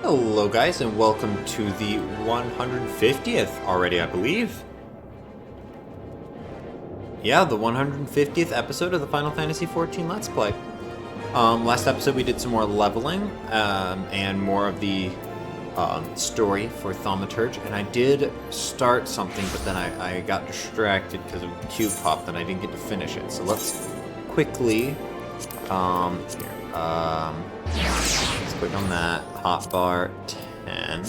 Hello guys and welcome to the 150th already, I believe. Yeah, the 150th episode of the Final Fantasy XIV Let's Play. Last episode we did some more leveling and more of the story for Thaumaturge, and I did start something, but then I got distracted because of the cube popped and I didn't get to finish it. So let's quickly, let's click on that, hotbar 10.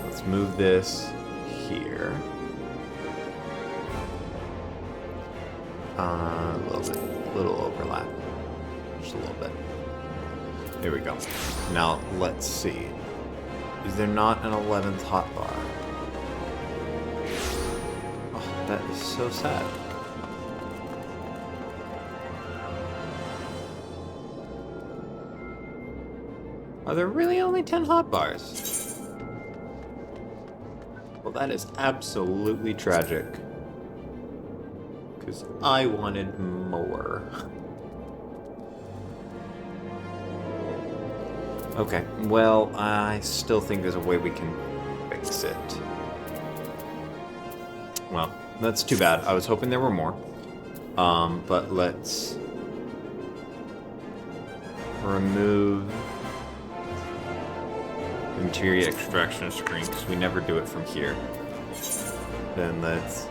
Let's move this here. A little overlap. Just a little bit. There we go. Now, let's see. Is there not an 11th hotbar? Oh, that is so sad. Are there really only 10 hotbars? Well, that is absolutely tragic. Because I wanted more. Okay, well, I still think there's a way we can fix it. Well, that's too bad. I was hoping there were more. But let's remove interior extraction screen because we never do it from here. Then let's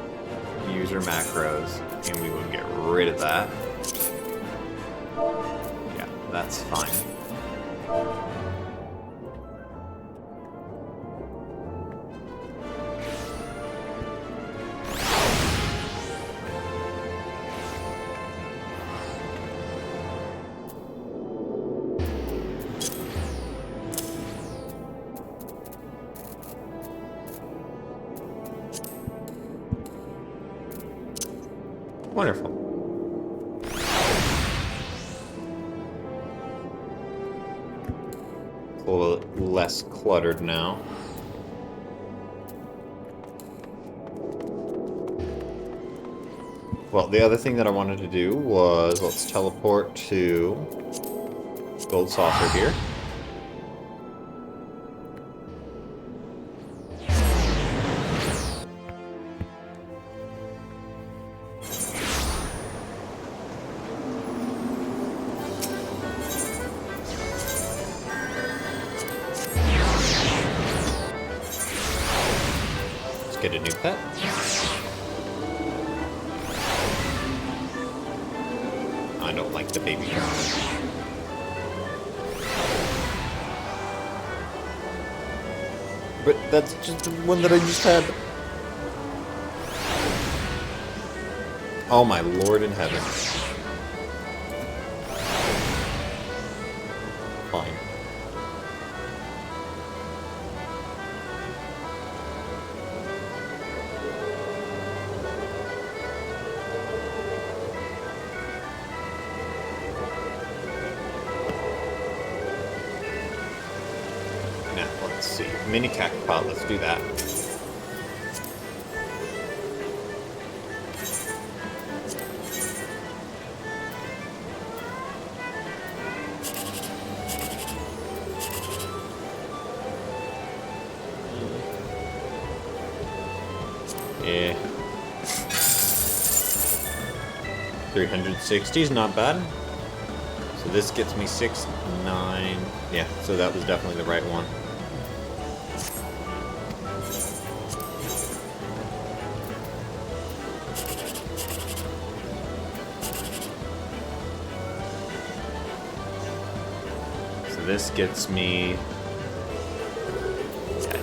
user macros and we will get rid of that. Yeah, that's fine. Wonderful. It's a little less cluttered now. Well, the other thing that I wanted to do was, let's teleport to Gold Saucer here. Get a new pet. I don't like the baby pet. But that's just the one that I just had. Oh my Lord in heaven. Fine. Let's see. Mini cactopod, let's do that. Yeah. 360 is not bad. So this gets me 6, 9. Yeah, so that was definitely the right one. This gets me, I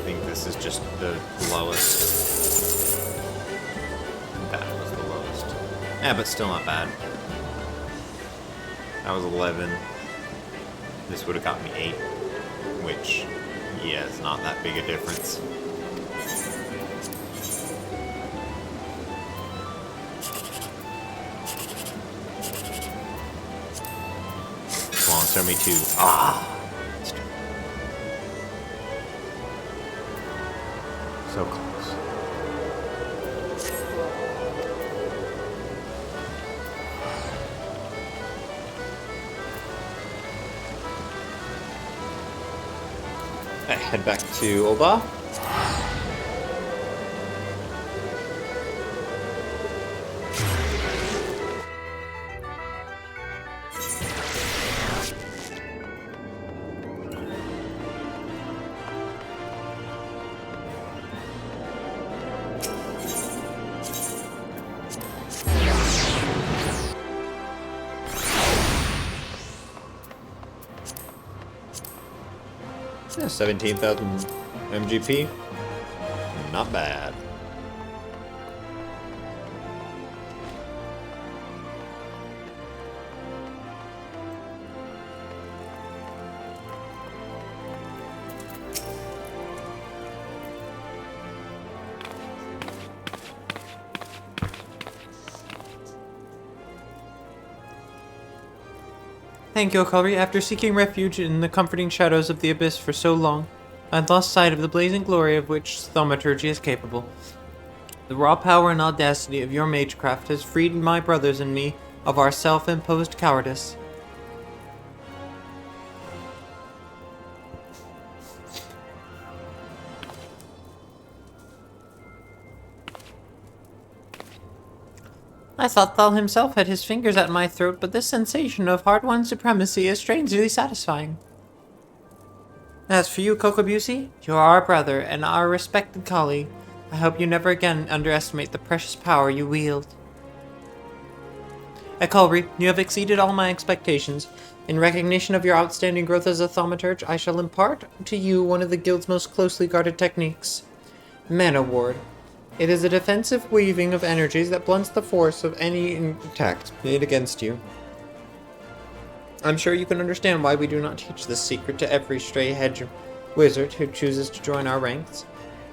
think this is just the lowest. That was the lowest. Yeah, but still not bad. That was 11. This would have got me 8, which, yeah, it's not that big a difference. Come on, show me 2. Ah! So close. I head back to Oba. Yeah, 17,000 MGP. Not bad. Thank you, Okalri. After seeking refuge in the comforting shadows of the abyss for so long, I had lost sight of the blazing glory of which thaumaturgy is capable. The raw power and audacity of your magecraft has freed my brothers and me of our self-imposed cowardice. I thought Thal himself had his fingers at my throat, but this sensation of hard-won supremacy is strangely satisfying. As for you, Kokobusi, you are our brother and our respected colleague. I hope you never again underestimate the precious power you wield. Ekulri, you have exceeded all my expectations. In recognition of your outstanding growth as a thaumaturge, I shall impart to you one of the guild's most closely guarded techniques. Mana Ward. It is a defensive weaving of energies that blunts the force of any attack made against you. I'm sure you can understand why we do not teach this secret to every stray hedge wizard who chooses to join our ranks.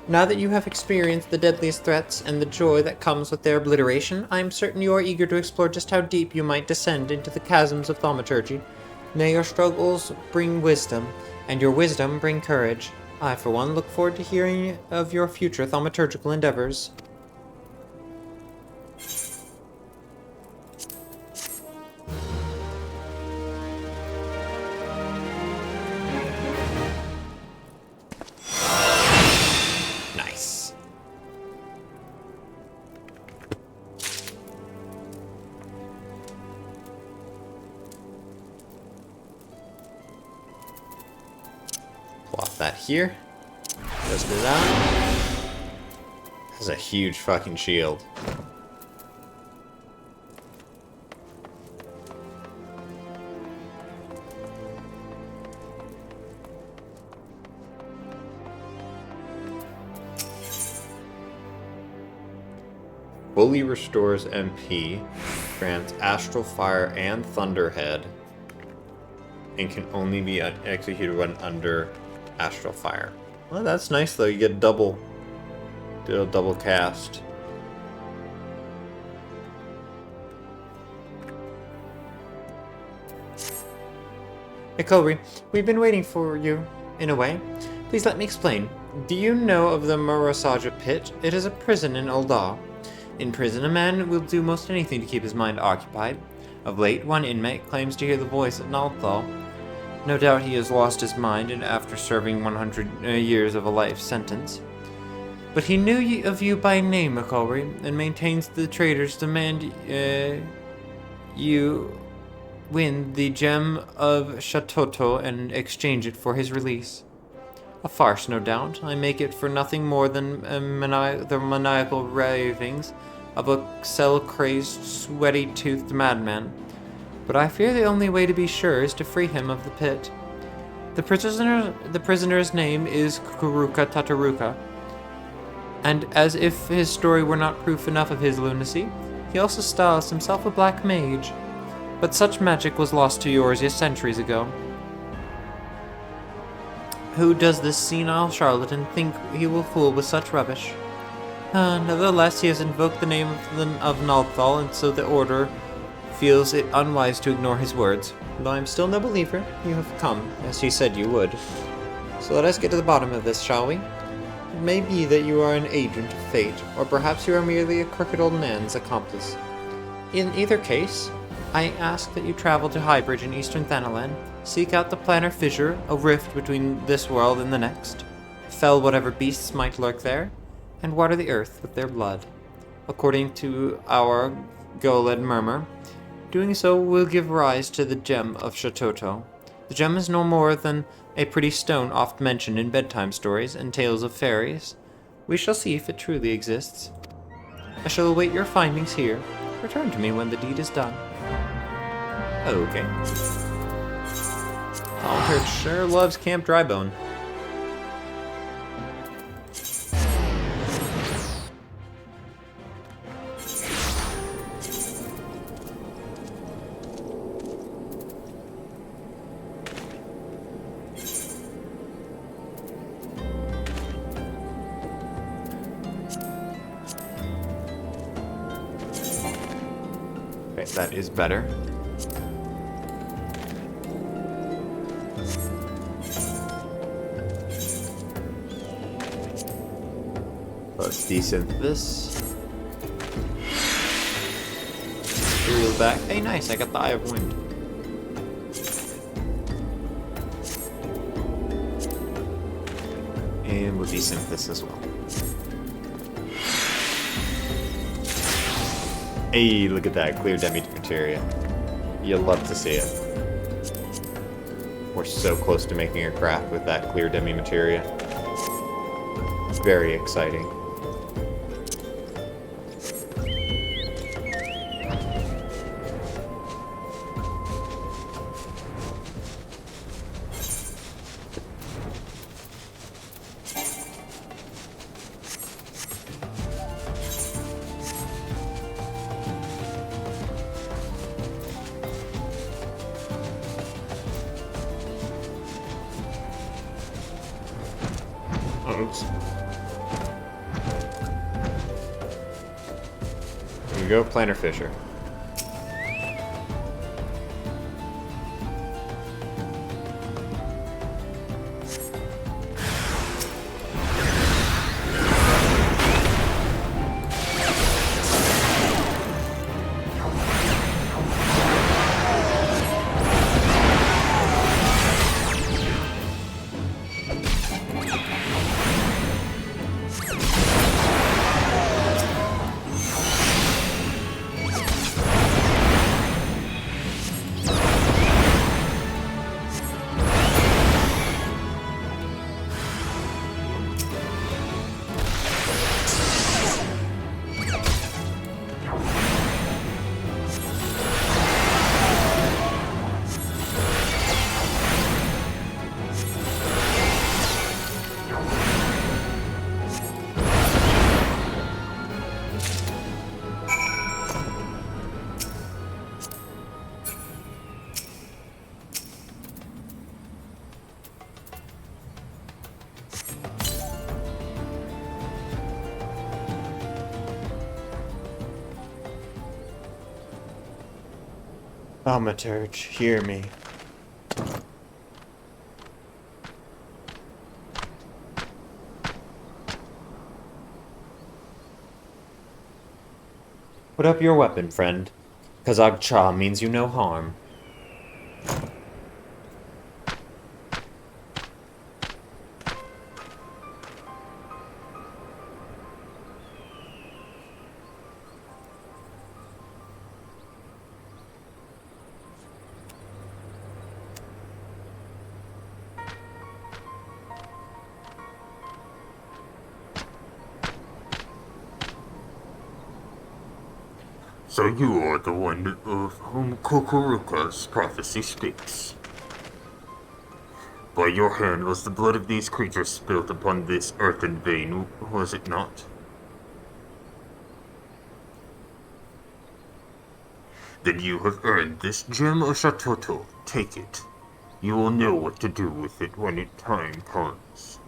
Now that you have experienced the deadliest threats and the joy that comes with their obliteration, I am certain you are eager to explore just how deep you might descend into the chasms of thaumaturgy. May your struggles bring wisdom, and your wisdom bring courage. I, for one, look forward to hearing of your future thaumaturgical endeavors. Nice. Plop that here. Just do that. That's a huge fucking shield. Fully restores MP, grants Astral Fire and Thunderhead, and can only be executed when under Astral Fire. Well, that's nice though. You get double cast. Ekulri, we've been waiting for you, in a way. Please let me explain. Do you know of the Murasaja Pit? It is a prison in Ul'dah. In prison, a man will do most anything to keep his mind occupied. Of late, one inmate claims to hear the voice of Nalthal. No doubt he has lost his mind and after serving 100 years of a life sentence. But he knew of you by name, Ekulri, and maintains the traitors demand you win the gem of Shatoto and exchange it for his release. A farce, no doubt. I make it for nothing more than the maniacal ravings of a cell-crazed, sweaty-toothed madman. But I fear the only way to be sure is to free him of the pit. The prisoner's name is Kukuruka Tataruka, and as if his story were not proof enough of his lunacy, he also styles himself a black mage. But such magic was lost to Eorzea centuries ago. Who does this senile charlatan think he will fool with such rubbish? Nevertheless, he has invoked the name of Nalthal, and so the Order feels it unwise to ignore his words. Though I am still no believer, you have come, as he said you would. So let us get to the bottom of this, shall we? It may be that you are an agent of fate, or perhaps you are merely a crooked old man's accomplice. In either case, I ask that you travel to Highbridge in eastern Thanalan, Seek out the planar fissure, a rift between this world and the next. Fell whatever beasts might lurk there, and water the earth with their blood. According to our Goled murmur, doing so will give rise to the gem of Shatoto. The gem is no more than a pretty stone oft mentioned in bedtime stories and tales of fairies. We shall see if it truly exists. I shall await your findings here. Return to me when the deed is done. Okay. Thaumaturge sure loves Camp Drybone. Okay, that is better. Let's desynth this. Reel back. Hey, nice, I got the Eye of Wind. And we'll desynth this as well. Hey, look at that, clear demi-materia. You'll love to see it. We're so close to making a craft with that clear demi-materia. Very exciting. Oops. Here you go, Planner Fisher. Thaumaturge, hear me. Put up your weapon, friend. Kazag Cha means you no harm. So you are the one of whom Kukuruka's prophecy speaks. By your hand was the blood of these creatures spilt upon this earthen vein, was it not? Then you have earned this gem of Shatoto. Take it. You will know what to do with it when time comes.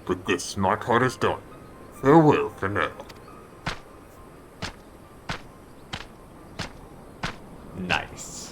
With this, my part is done. Farewell for now. Nice.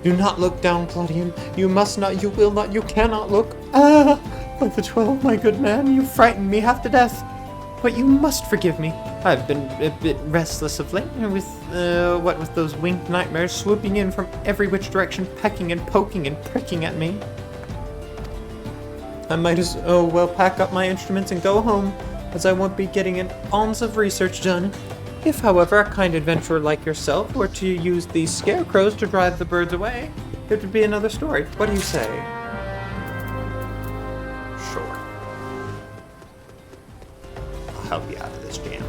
Do not look down, Claudian. You must not, you will not, you cannot look. Ah! By the 12, my good man, you frightened me half to death. But you must forgive me. I've been a bit restless of late, with, what with those winged nightmares swooping in from every which direction, pecking and poking and pricking at me. I might as well pack up my instruments and go home, as I won't be getting an ounce of research done. If, however, a kind adventurer like yourself were to use these scarecrows to drive the birds away, it would be another story. What do you say? Sure. I'll help you out of this jam.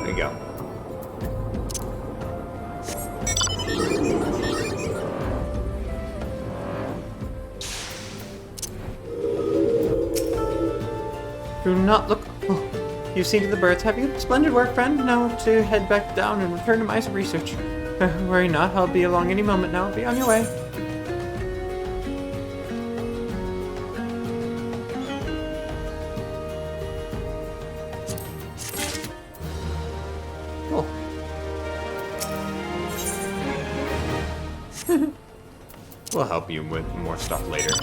There you go. Do not look. Oh, you've seen to the birds, have you? Splendid work, friend. Now to head back down and return to my research. Worry not, I'll be along any moment now. Be on your way. Cool. We'll help you with more stuff later.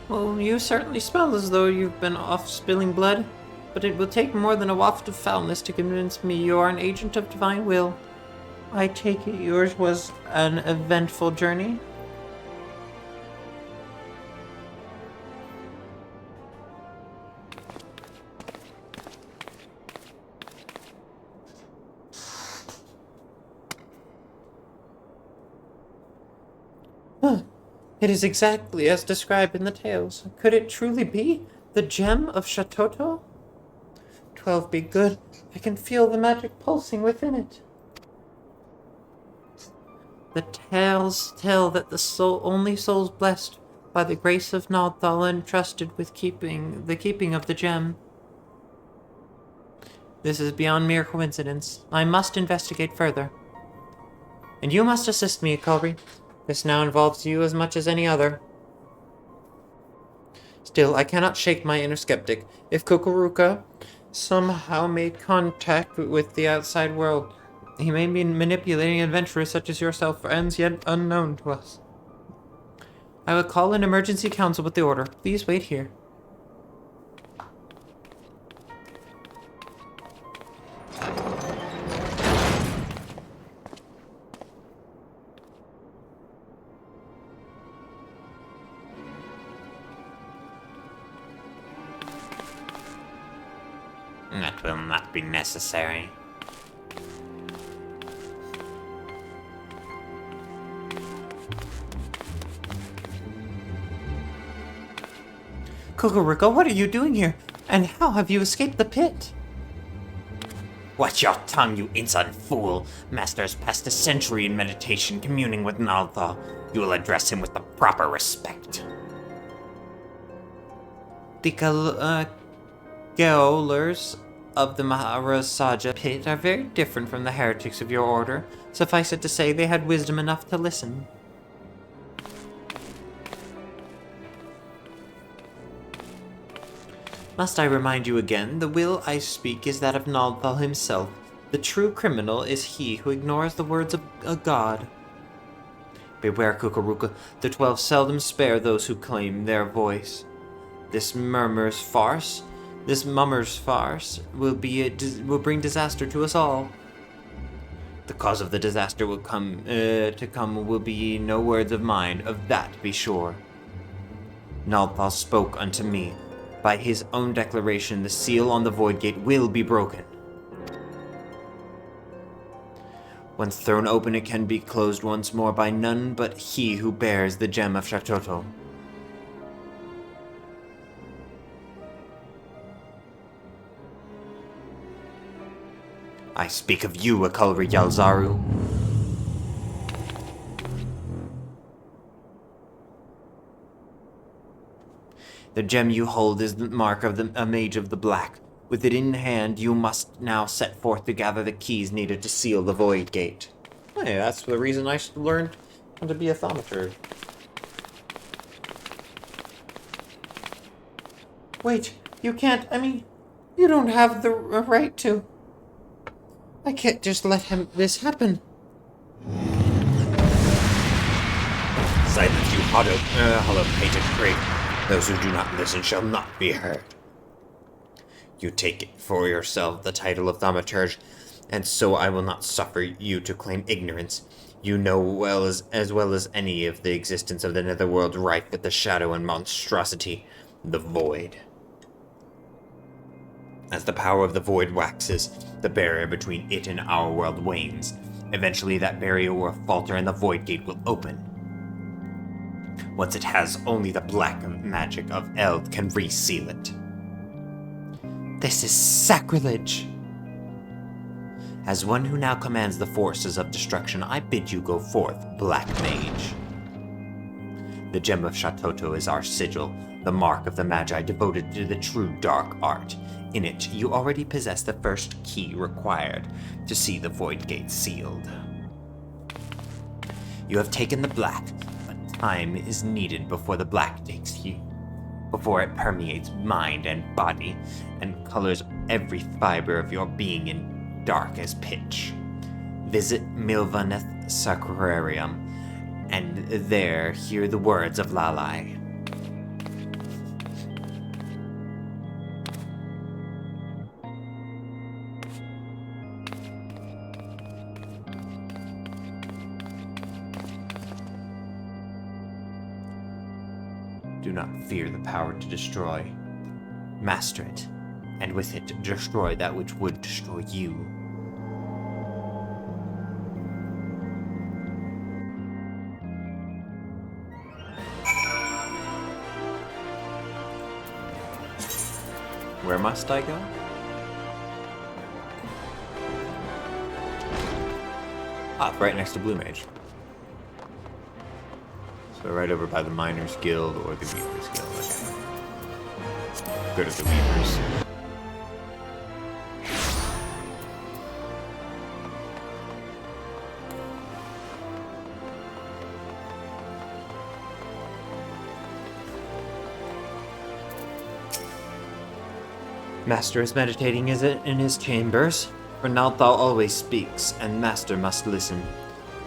Well, you certainly smell as though you've been off spilling blood, but it will take more than a waft of foulness to convince me you are an agent of divine will. I take it yours was an eventful journey? Huh. It is exactly as described in the tales. Could it truly be the gem of Shatoto? 12 be good. I can feel the magic pulsing within it. The tales tell that the only souls blessed by the grace of Nodthal entrusted with the keeping of the gem. This is beyond mere coincidence. I must investigate further. And you must assist me, Kalri. This now involves you as much as any other. Still, I cannot shake my inner skeptic. If Kukuruka somehow made contact with the outside world, he may be manipulating adventurers such as yourself for ends yet unknown to us. I will call an emergency council with the order. Please wait here. That will not be necessary. Kukuruka, what are you doing here? And how have you escaped the pit? Watch your tongue, you insolent fool. Master has passed a century in meditation, communing with Nalthal. You will address him with the proper respect. The gaolers of the Maharasaja pit are very different from the heretics of your order. Suffice it to say, they had wisdom enough to listen. Must I remind you again, the will I speak is that of Naldthal himself. The true criminal is he who ignores the words of a god. Beware, Kukuruka, the 12 seldom spare those who claim their voice. This mummer's farce will bring disaster to us all. The cause of the disaster will will be no words of mine, of that be sure. Naldthal spoke unto me. By his own declaration, the seal on the Void Gate will be broken. Once thrown open, it can be closed once more by none but he who bears the gem of Shatoto. I speak of you, Akulri Yalzaru. The gem you hold is the mark of a mage of the black. With it in hand, you must now set forth to gather the keys needed to seal the Void Gate. Hey, that's the reason I learned how to be a thaumaturge. Wait, you can't, you don't have the right to. I can't just let this happen. Silence, you hollow-pated prig. Those who do not listen shall not be heard. You take it for yourself the title of thaumaturge, and so I will not suffer you to claim ignorance. You know as well as any of the existence of the netherworld rife with the shadow and monstrosity, the Void. As the power of the Void waxes, the barrier between it and our world wanes. Eventually that barrier will falter and the Void Gate will open. Once it has, only the black magic of Eld can reseal it. This is sacrilege! As one who now commands the forces of destruction, I bid you go forth, Black Mage. The Gem of Shatoto is our sigil, the mark of the Magi devoted to the true dark art. In it, you already possess the first key required to see the Void Gate sealed. You have taken the black, but time is needed before the black takes you. Before it permeates mind and body, and colors every fiber of your being in dark as pitch. Visit Milvaneth Sacrarium, and there hear the words of Lalai. Do not fear the power to destroy. Master it, and with it destroy that which would destroy you. Where must I go? Ah, right next to Blue Mage. So right over by the Miners Guild or the Weavers Guild. Okay. Go to the Weavers. Master is meditating in his chambers, for Nalthal always speaks, and Master must listen.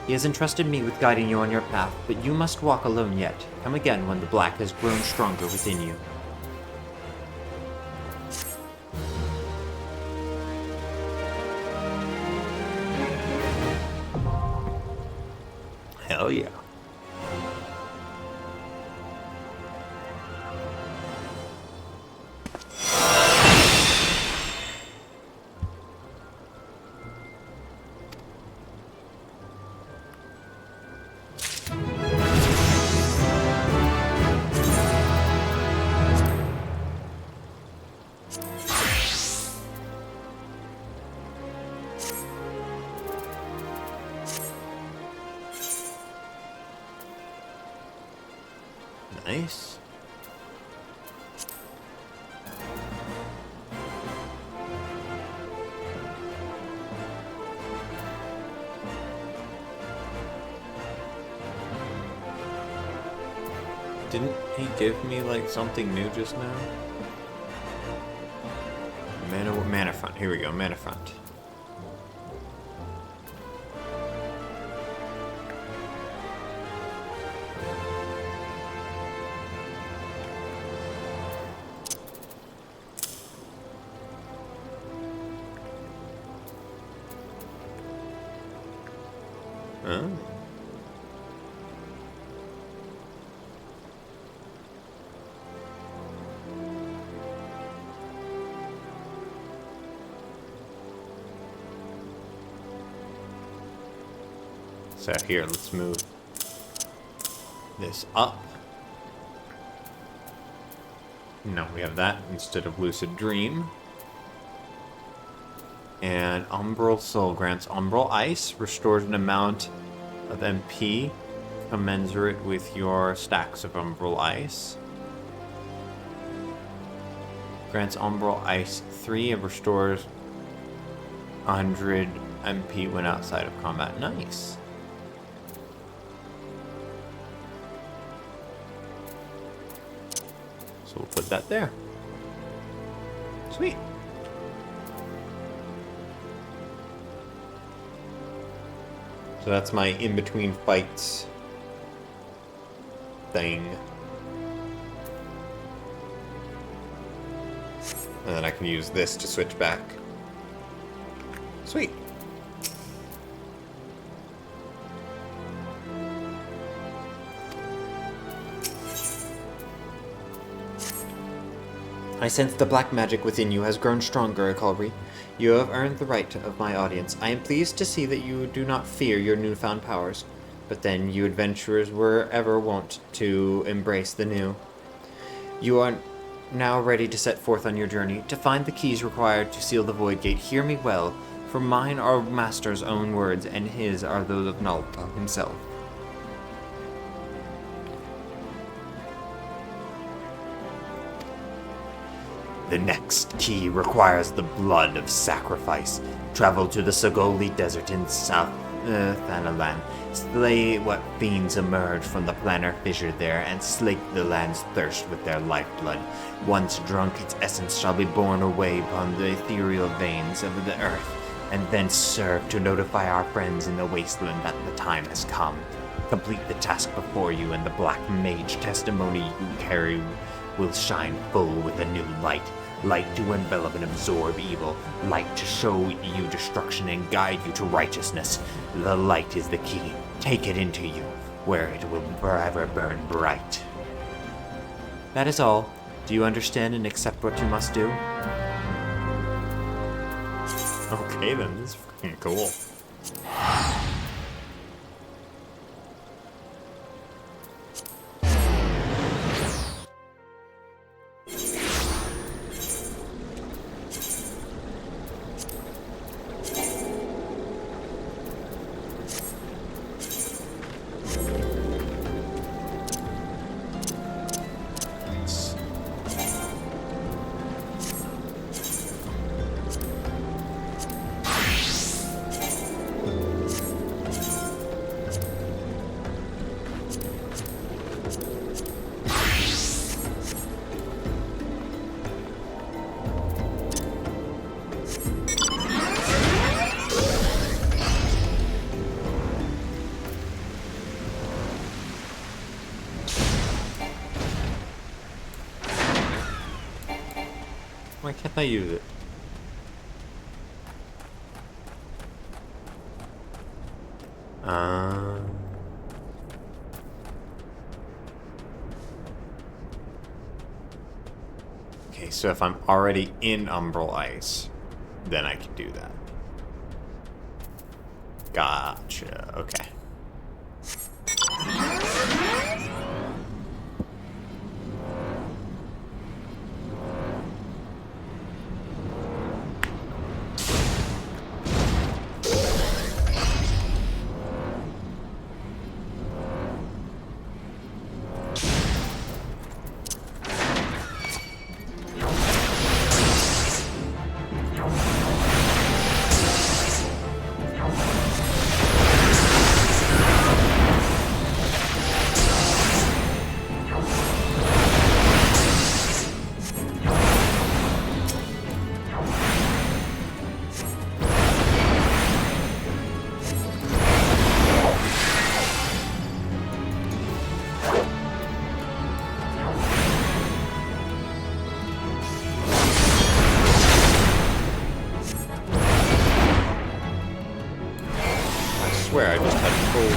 He has entrusted me with guiding you on your path, but you must walk alone yet. Come again when the black has grown stronger within you. Hell yeah. Nice. Didn't he give me like something new just now? Mana front. Here we go. Mana front. Oh. So here, let's move this up. No, we have that instead of Lucid Dream. And Umbral Soul grants Umbral Ice, restores an amount of MP commensurate with your stacks of Umbral Ice. Grants Umbral Ice 3 and restores 100 MP when outside of combat. Nice. So we'll put that there. Sweet. So that's my in-between fights thing. And then I can use this to switch back. Sweet. I sense the black magic within you has grown stronger, Ikalri. You have earned the right of my audience. I am pleased to see that you do not fear your newfound powers, but then you adventurers were ever wont to embrace the new. You are now ready to set forth on your journey. To find the keys required to seal the Void Gate, hear me well, for mine are Master's own words, and his are those of Nalpa himself. The next key requires the blood of sacrifice. Travel to the Sagoli Desert in South Thanalan. Slay what fiends emerge from the planar fissure there, and slake the land's thirst with their lifeblood. Once drunk, its essence shall be borne away upon the ethereal veins of the earth, and thence serve to notify our friends in the wasteland that the time has come. Complete the task before you, and the black mage testimony you carry will shine full with a new light. Light to envelop and absorb evil. Light to show you destruction and guide you to righteousness. The light is the key. Take it into you, where it will forever burn bright. That is all. Do you understand and accept what you must do? Okay then, this is fucking cool. Why can't I use it? Okay, so if I'm already in Umbral Ice, then I can do that. Gotcha, okay. swear I just had full...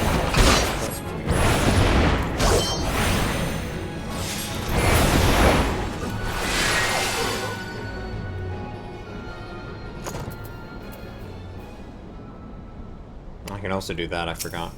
That's weird. I can also do that, I forgot.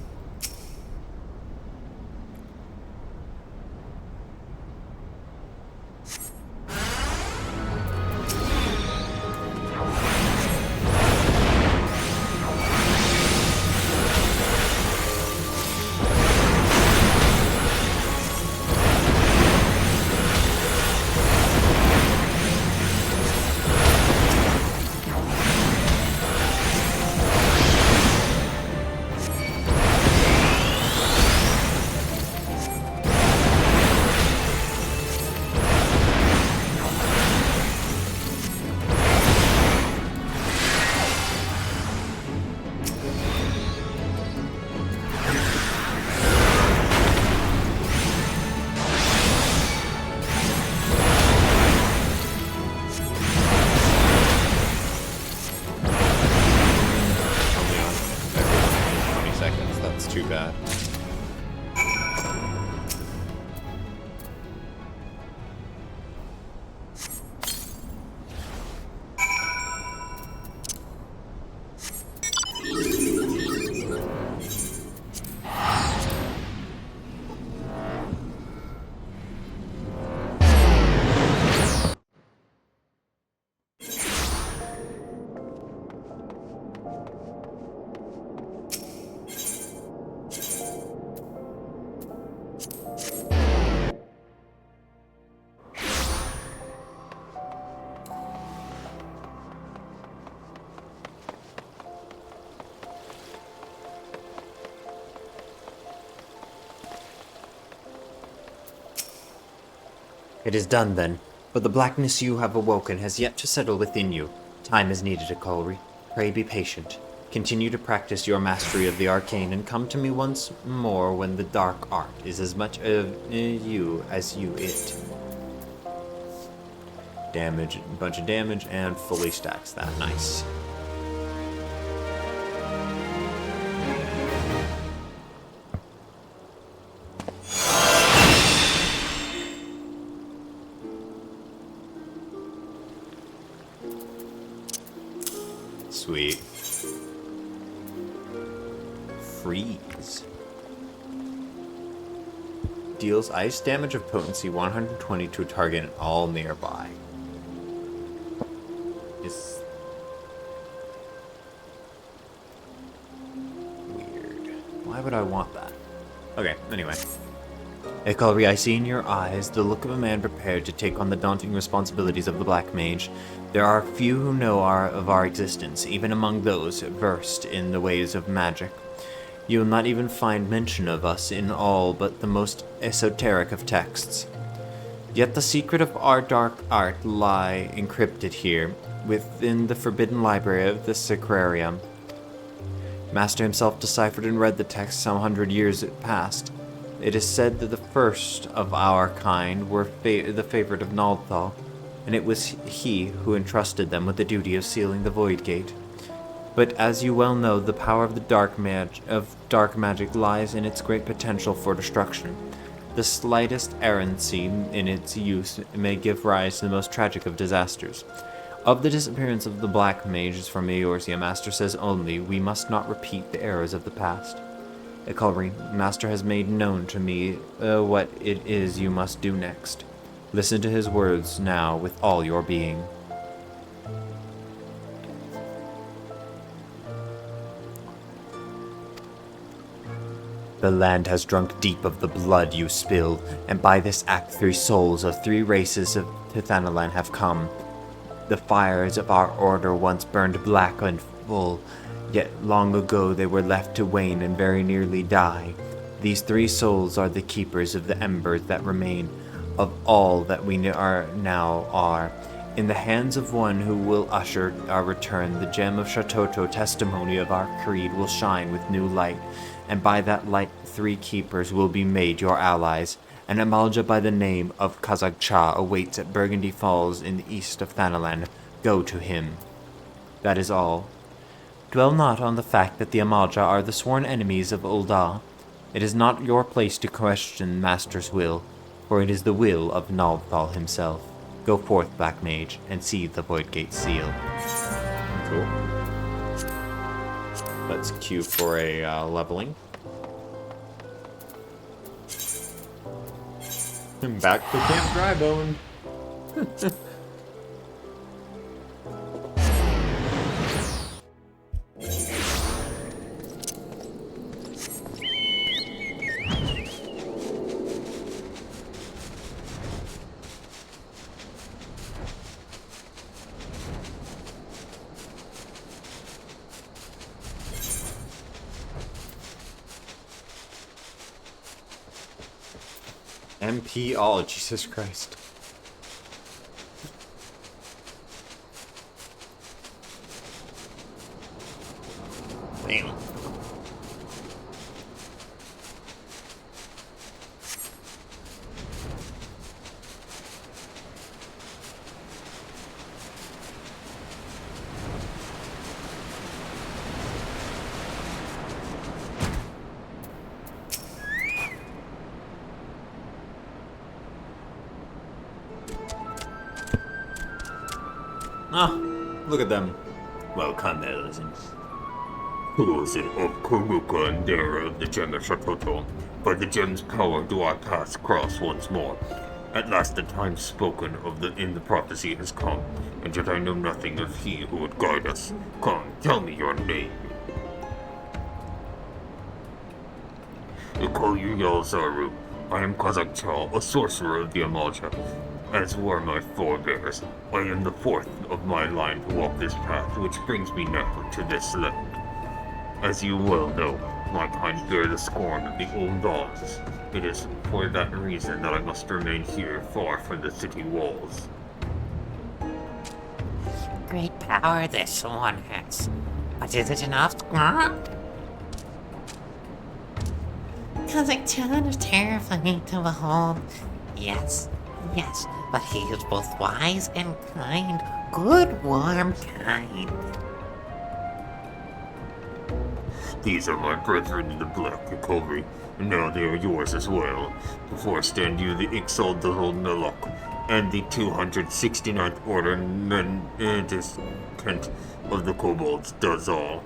Too bad. It is done then, but the blackness you have awoken has yet to settle within you. Time is needed, Akolri. Pray be patient. Continue to practice your mastery of the arcane and come to me once more when the dark art is as much of you as you it. Damage, a bunch of damage, and fully stacks that. Nice. Sweet. Freeze. Deals ice damage of potency 120 to a target and all nearby. Is weird. Why would I want that? Okay, anyway. Akolri, I see in your eyes the look of a man prepared to take on the daunting responsibilities of the Black Mage. There are few who know of our existence, even among those versed in the ways of magic. You will not even find mention of us in all but the most esoteric of texts. Yet the secret of our dark art lie encrypted here, within the forbidden library of the Sacrarium. Master himself deciphered and read the text some 100 years past. It is said that the first of our kind were the favorite of Naldthal, and it was he who entrusted them with the duty of sealing the Void Gate. But as you well know, the power of the dark magic lies in its great potential for destruction. The slightest errancy in its use may give rise to the most tragic of disasters. Of the disappearance of the Black Mages from Eorzea, Master says only, we must not repeat the errors of the past. Akolri, Master has made known to me what it is you must do next. Listen to his words now with all your being. The land has drunk deep of the blood you spilled, and by this act 3 souls of 3 races of Tithanalan have come. The fires of our order once burned black and full, yet long ago they were left to wane and very nearly die. These 3 souls are the keepers of the embers that remain, of all that we now are. In the hands of one who will usher our return, the gem of Shatoto, testimony of our creed, will shine with new light, and by that light 3 keepers will be made your allies. An Amalja by the name of Kazag-Cha awaits at Burgundy Falls in the east of Thanalan. Go to him. That is all. Dwell not on the fact that the Amaja are the sworn enemies of Ul'dah. It is not your place to question Master's will, for it is the will of Nalthal himself. Go forth, Black Mage, and see the Void Gate seal. Cool. Let's queue for a leveling. And back to Camp Drybone. MP all, Jesus Christ. Damn. Ah, look at them. Welcome, Elizabeth. Closing of Kuruka and Dara of the Gem of Shatoto. By the gem's power do our paths cross once more. At last the time spoken of in the prophecy has come, and yet I know nothing of he who would guide us. Come, tell me your name. I call you Yalzaru. I am Kazakchal, a sorcerer of the Amalja. As were my forebears, I am the fourth of my line to walk this path, which brings me now to this land. As you well know, my kind bear the scorn of the old dons. It is for that reason that I must remain here, far from the city walls. Great power this one has. But is it enough? Because Kazakh is terrifying to behold. Yes, but he is both wise and kind. Good, warm kind. These are my brethren in the Black Cavalry, and now they are yours as well. Before stand you the Ixal Dahul Nalok, and the 269th Order Descent of the Kobolds does all.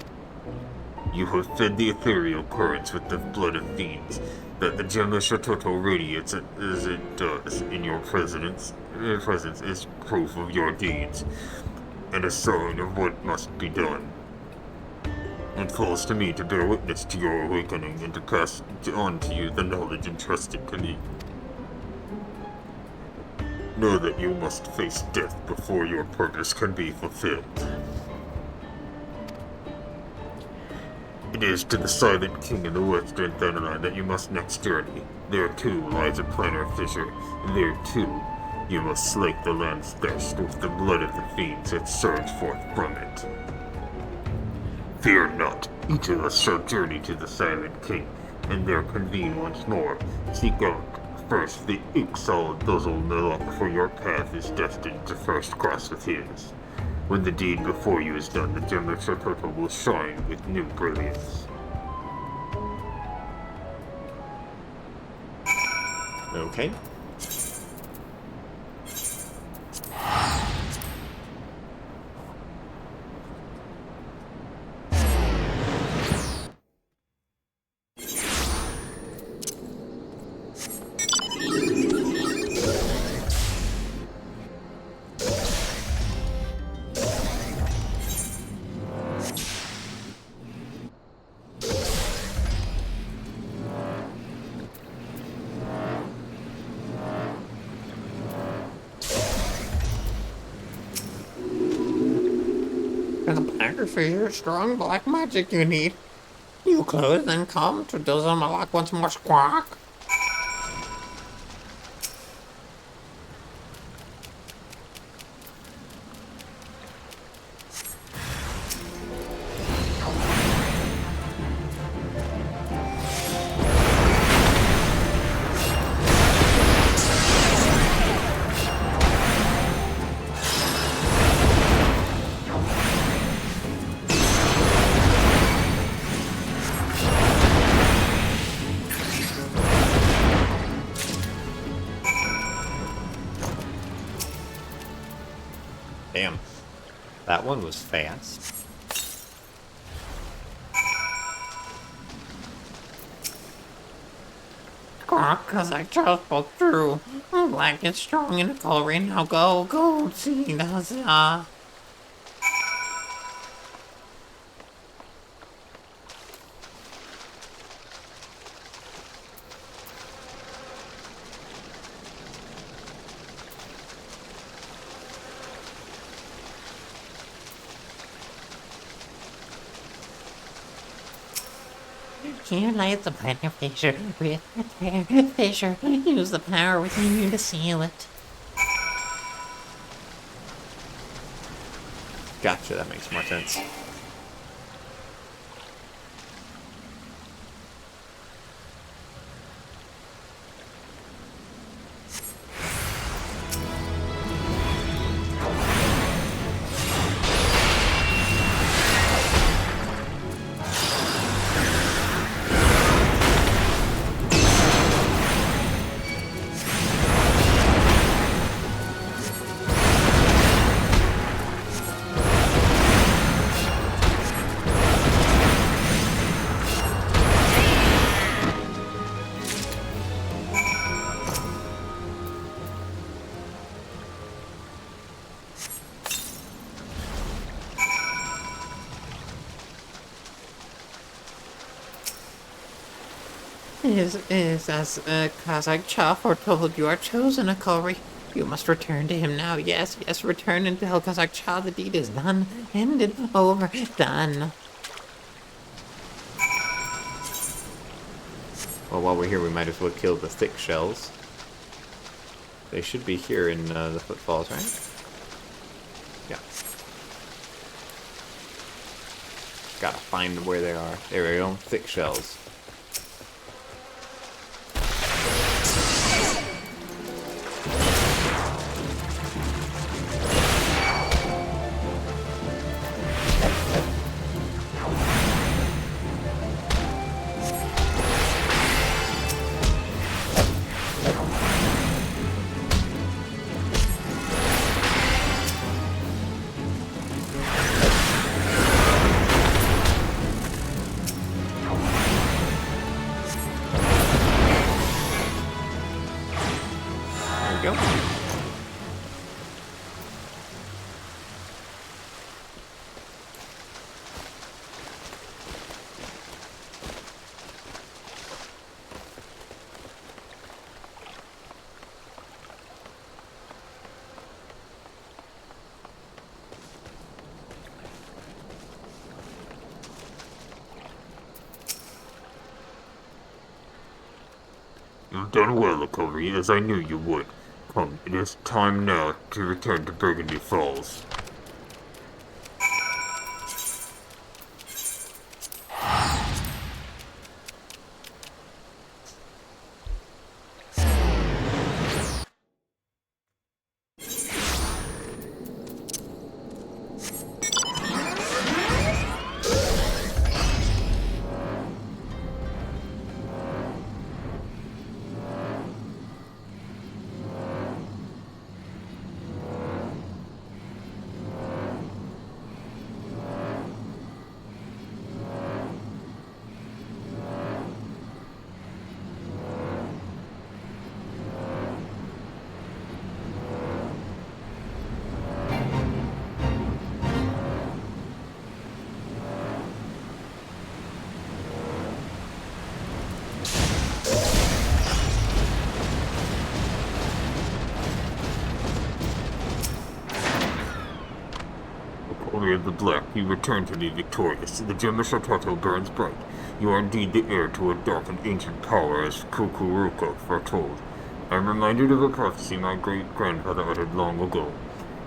You have fed the ethereal currents with the blood of fiends, that the gem of Shatoto radiates as it does in your presence is proof of your deeds, and a sign of what must be done. It falls to me to bear witness to your awakening and to pass on to you the knowledge entrusted to me. Know that you must face death before your purpose can be fulfilled. It is to the Silent King in the Western Thanaline that you must next journey. There too lies a planar fissure. There too you must slake the land's thirst with the blood of the fiends that surge forth from it. Fear not, each of us shall journey to the Silent King, and there convene once more. Seek out first the Ixal Dozul Nalok, for your path is destined to first cross with his. When the deed before you is done, the gem of Shatoto will shine with new brilliance. Okay. Prepare for your strong black magic you need. You close and come to Dozo Malak once more squawk. That one was fast. Cause I just broke through. Black is strong in the color, now go, see, that's Here lies the planner fissure. Fissure. Use the power within you to seal it. Gotcha, that makes more sense. is as Kazakh Cha foretold, you are chosen, Akari. You must return to him now. Yes, return and tell Kazakh Cha the deed is done, ended, over, done. Well, while we're here, we might as well kill the thick shells. They should be here in the footfalls, right? Yeah. Gotta find where they are. There we go, thick shells. Go. You've done well, Akari, as I knew you would. Come, it is time now to return to Burgundy Falls. Warrior of the Black, you return to me victorious. The gem of Shatato burns bright. You are indeed the heir to a dark and ancient power, as Kukuruka foretold. I am reminded of a prophecy my great-grandfather uttered long ago.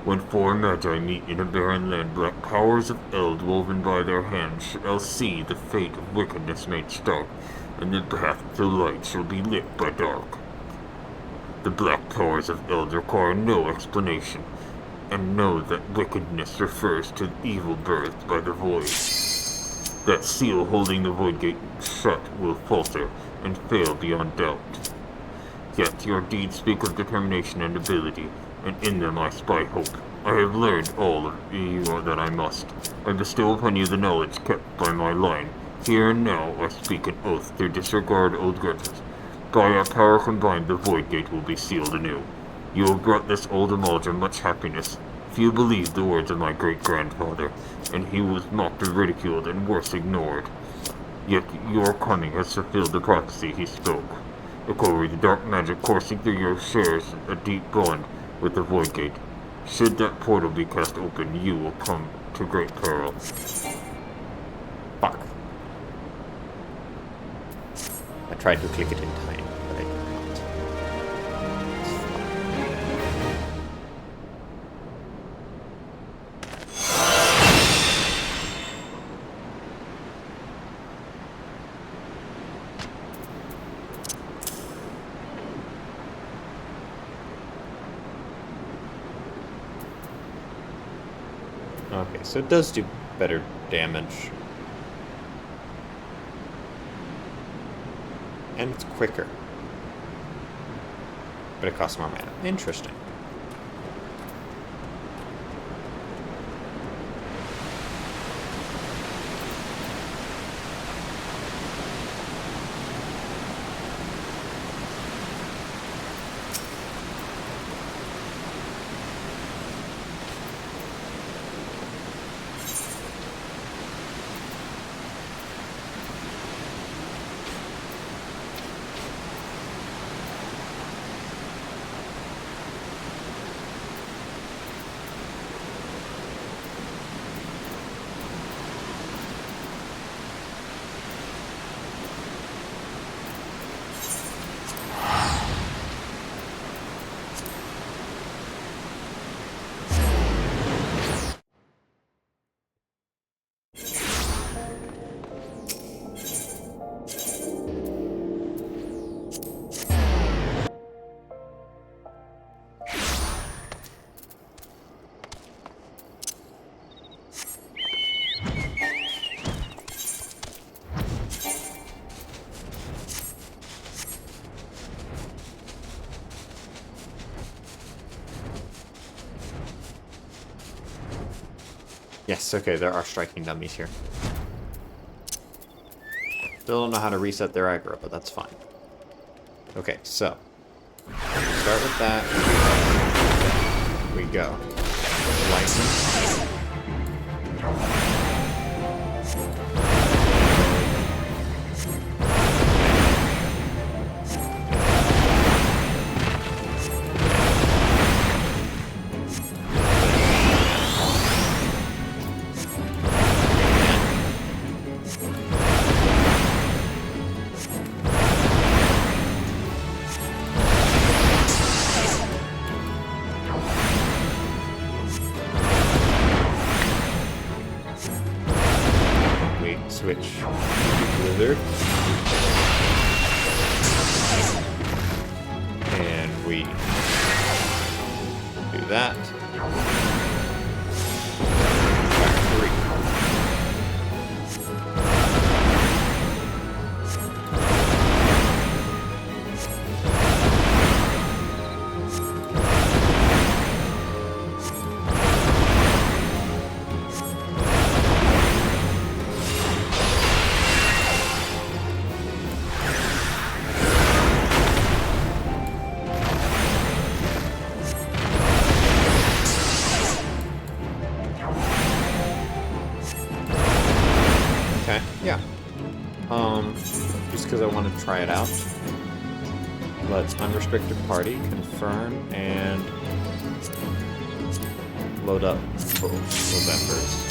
When four magi meet in a barren land, black powers of Eld woven by their hands shall see the fate of wickedness made stark, and the path to light shall be lit by dark. The black powers of Eld require no explanation, and know that wickedness refers to evil birthed by the void. That seal holding the void gate shut will falter and fail beyond doubt. Yet your deeds speak of determination and ability, and in them I spy hope. I have learned all of you that I must. I bestow upon you the knowledge kept by my line. Here and now I speak an oath to disregard old grudges. By our power combined, the Void Gate will be sealed anew. You have brought this old Amalja much happiness. Few believed the words of my great-grandfather, and he was mocked and ridiculed and worse ignored. Yet your cunning has fulfilled the prophecy he spoke. Ikori, the dark magic coursing through you shares a deep bond with the Void Gate. Should that portal be cast open, you will come to great peril. Fuck. I tried to click it in time, but I did not. Okay, so it does do better damage. And it's quicker. But it costs more mana. Interesting. Yes, okay, there are striking dummies here. Still don't know how to reset their aggro, but that's fine. Okay, so. Start with that. We go. License. Switch Blizzard. And we do that. Back 3. Okay, yeah. Just because I want to try it out. Let's unrestricted party, confirm, and load up November's.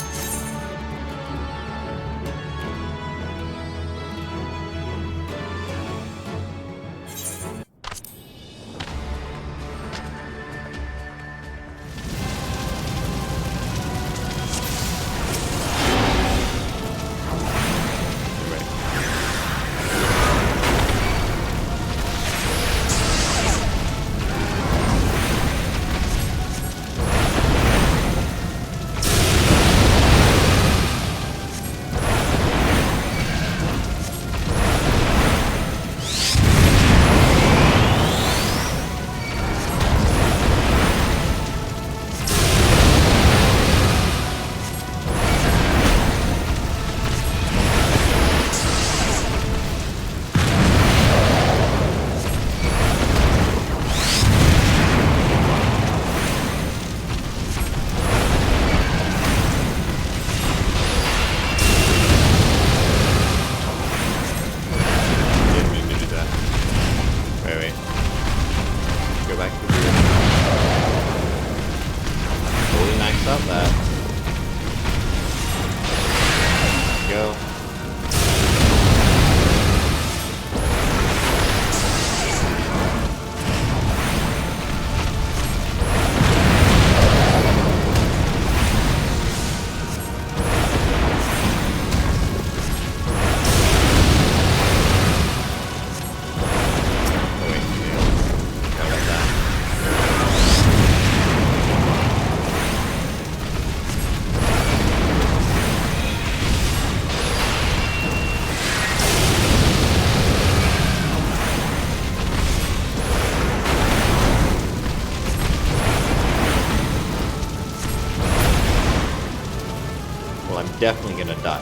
definitely gonna die.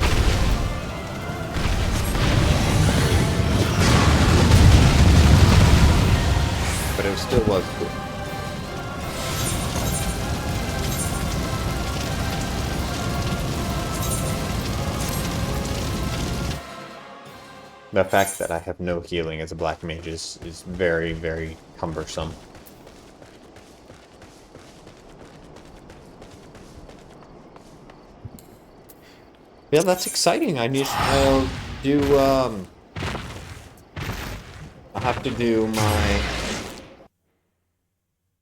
But it still was cool. The fact that I have no healing as a black mage is very, very cumbersome. Yeah, that's exciting. I'll have to do my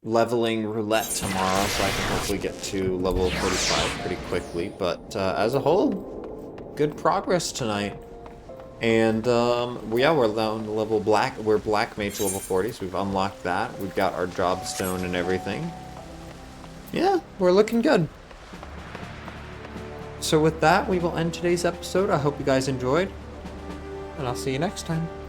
leveling roulette tomorrow, so I can hopefully get to level 45 pretty quickly. But as a whole, good progress tonight. And yeah, we're down to level black. We're black mage level 40, so we've unlocked that. We've got our job stone and everything. Yeah, we're looking good. So with that, we will end today's episode. I hope you guys enjoyed, and I'll see you next time.